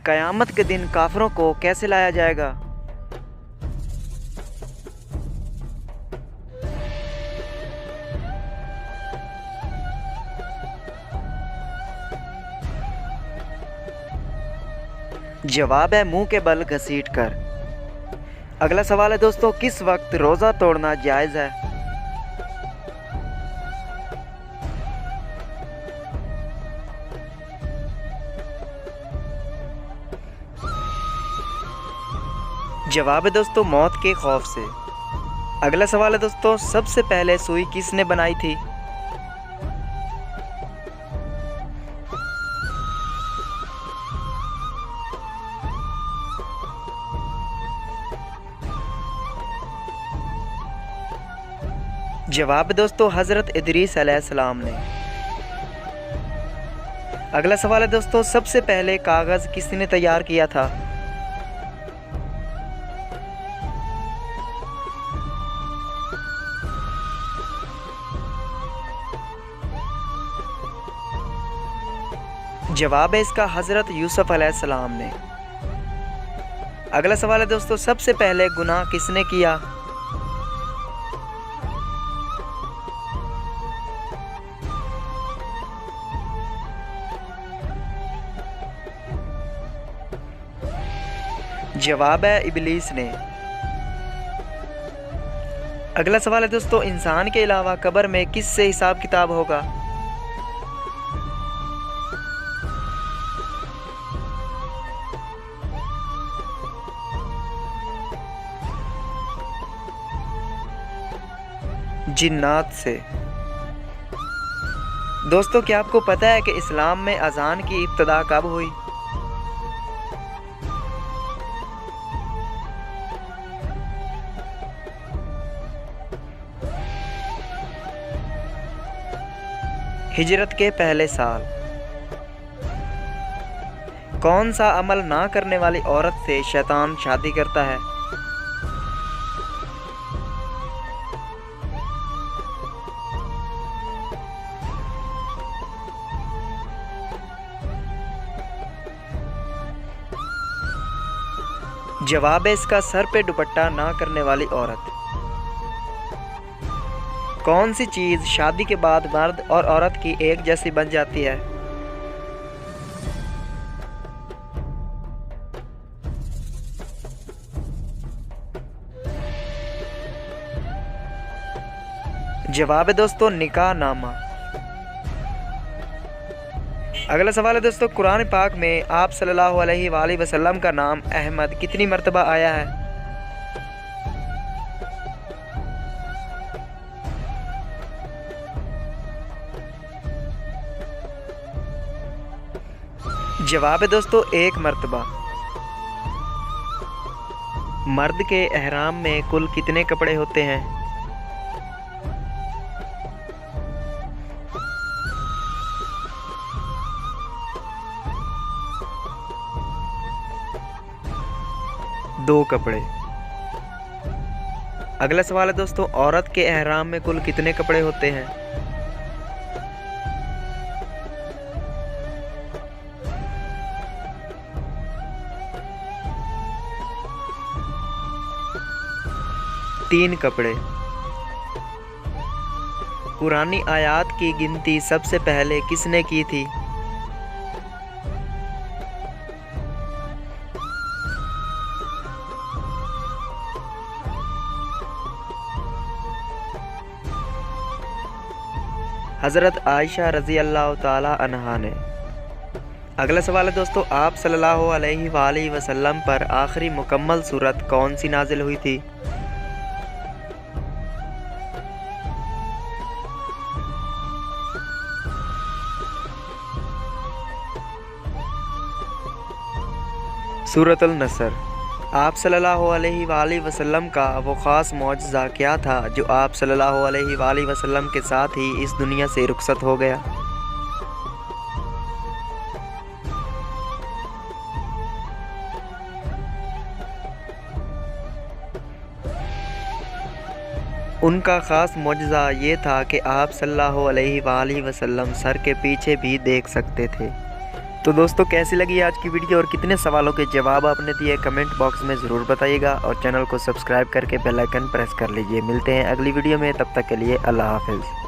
क़यामत के दिन काफिरों को कैसे लाया जाएगा? जवाब है मुंह के बल घसीट कर। अगला सवाल है दोस्तों, किस वक्त रोज़ा तोड़ना जायज़ है? जवाब है दोस्तों मौत के खौफ से। अगला सवाल है दोस्तों, सबसे पहले सुई किसने बनाई थी? जवाब है दोस्तों हज़रत इदरीस अलैहिस्सलाम ने। अगला सवाल है दोस्तों, सबसे पहले कागज़ किसने तैयार किया था? जवाब है इसका हज़रत यूसुफ अलैहिस्सलाम ने। अगला सवाल है दोस्तों, सबसे पहले गुनाह किसने किया? जवाब है इबलीस ने। अगला सवाल है दोस्तों, इंसान के अलावा कब्र में किससे हिसाब किताब होगा? जिन्नात से। दोस्तों क्या आपको पता है कि इस्लाम में अजान की इब्तिदा कब हुई? हिजरत के पहले साल। कौन सा अमल ना करने वाली औरत से शैतान शादी करता है? जवाब है इसका सर पे दुपट्टा ना करने वाली औरत। कौन सी चीज़ शादी के बाद मर्द और औरत की एक जैसी बन जाती है? जवाब है दोस्तों निकाह नामा। अगला सवाल है दोस्तों, कुरान पाक में आप सल्लल्लाहु अलैहि वसल्लम का नाम अहमद कितनी मर्तबा आया है? जवाब है दोस्तों एक मर्तबा। मर्द के एहराम में कुल कितने कपड़े होते हैं? दो कपड़े। अगला सवाल है दोस्तों, औरत के एहराम में कुल कितने कपड़े होते हैं? तीन कपड़े। कुरानी आयात की गिनती सबसे पहले किसने की थी? हज़रत आयशा रज़ी अल्लाह ताला अन्हा ने। अगला सवाल है दोस्तों, आप सल्लल्लाहु अलैहि वसल्लम पर आखिरी मुकम्मल सूरत कौन सी नाजिल हुई थी? सूरतुल नसर। आप सल्लल्लाहु अलैहि वसल्लम का वो ख़ास मौजज़ा क्या था जो आप सल्लल्लाहु अलैहि वसल्लम के साथ ही इस दुनिया से रुखसत हो गया? उनका ख़ास मौजज़ा ये था कि आप सल्लल्लाहु अलैहि वसल्लम सर के पीछे भी देख सकते थे। तो दोस्तों कैसी लगी आज की वीडियो और कितने सवालों के जवाब आपने दिए कमेंट बॉक्स में ज़रूर बताइएगा और चैनल को सब्सक्राइब करके बेल आइकन प्रेस कर लीजिए। मिलते हैं अगली वीडियो में, तब तक के लिए अल्लाह हाफिज़।